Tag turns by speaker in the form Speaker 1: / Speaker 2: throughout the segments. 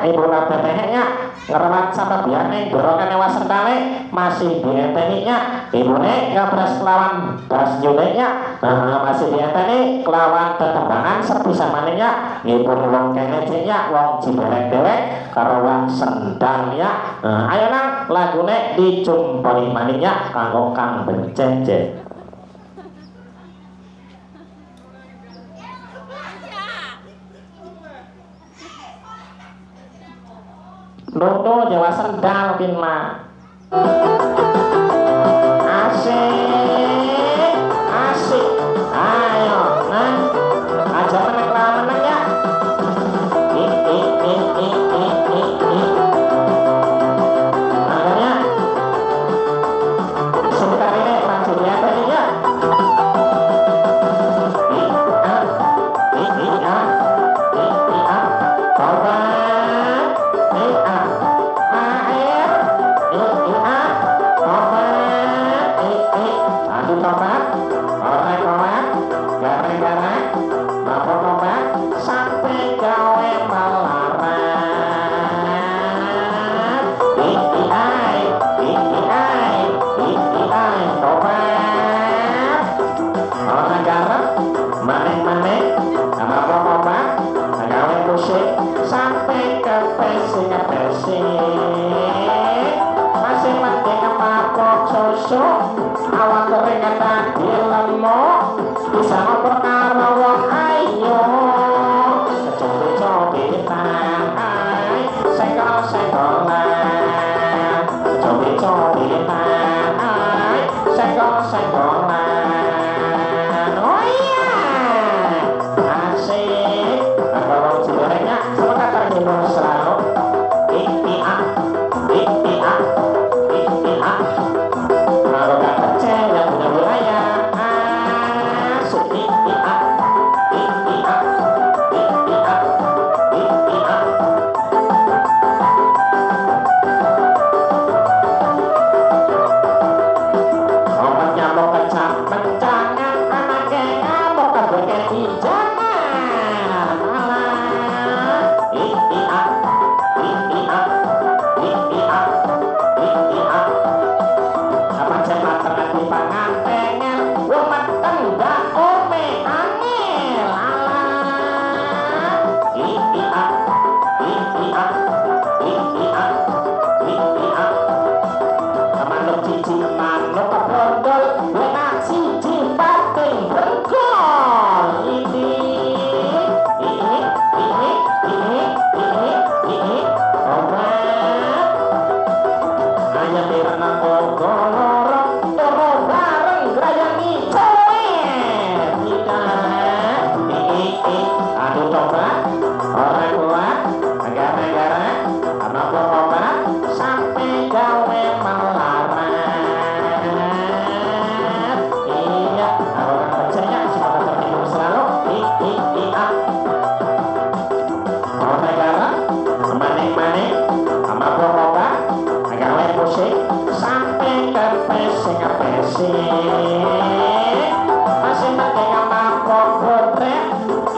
Speaker 1: Ibu tetehnya ngerawat sampai biane gorokan ewas sentale masih dienteninya ibune ngabras kelawan das nyunenya masih dienteni kelawan tetembangan sebisa manenya ngipun wong kene nya wong ciberek dewek karo wong sendalnya ayo nang lagune dicumponi maninya kanggo kang bencece. Noto Jawa Sendal pin ma asik asik ayo nah aja meneng lah meneng ya makanya sebentar ini langsung ya tadi ya masuk awak kering dadi lemo bisa perkara wong ayu cobi-cobitan senggol-senggolan cobi-cobitan senggol-senggolan oh iya asik kalau ciberenya semoga terhibur selalu ikhtiar kalau gak kecil yang punya wilayah asik ikhtiar obatnya mau kecap kencangan anaknya ngamuk kabeh jangan alah ikhtiar apa cepat terhati pangantengan umat tengah ome angel alah ikhtiar manuk cici manuk bondol lenak siji pating bergol ini obat hanya dirana golorong toro bareng grayangi coet tidak aduh coba orang kuat negara-negara karena obat sampai gawe melarat iya aku kan percaya semoga terhibur selalu orang negara maning-maning sama obat gawe musik sampai ke pesing masih pakai mabok bodrek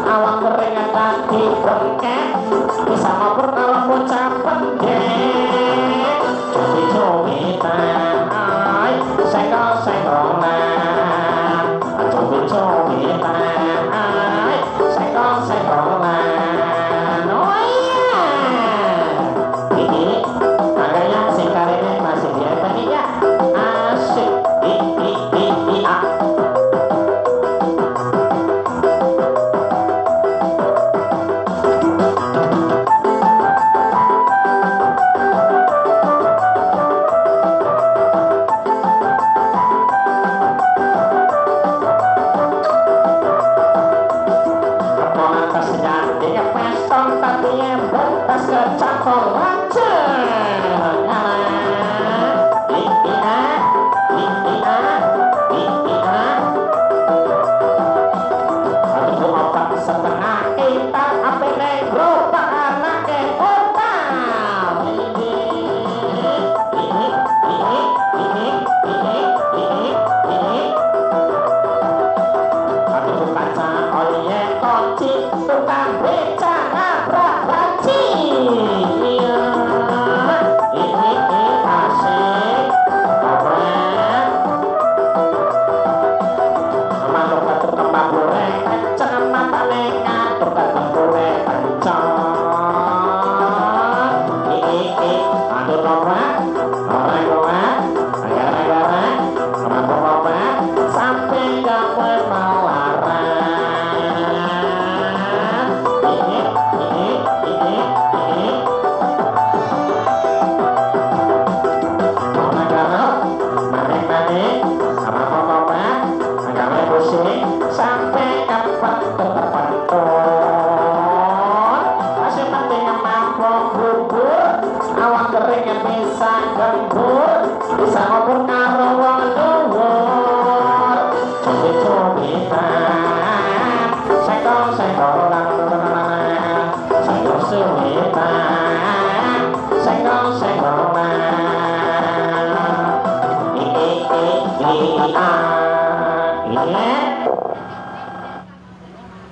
Speaker 1: awak kering tadi bengkek bisa ngobrol kalau bocah pendek cobi-cobitan senggol-senggolan cobi-cobitan senggol-senggolan oh iya ini makanya sing karene masih dia tadi ya asik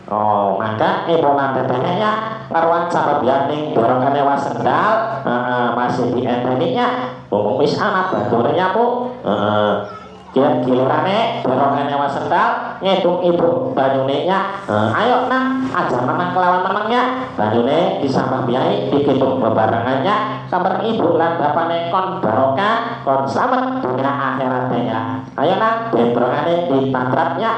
Speaker 1: Oh, maka ibu nantetennya karuan sababianing dorongane wasendal masih dienteninya wis anak baturnya Bu. Gilirane dorongane wasendal ngedung ibu banyune nya. Ayo nang aja menang kelawan menangnya banyune disambah biayai dikitung bebarengannya sabar ibu lan bapane kon barokah kon selamat dunia akhiratnya. Ayo nang bebrongane di pangkratnya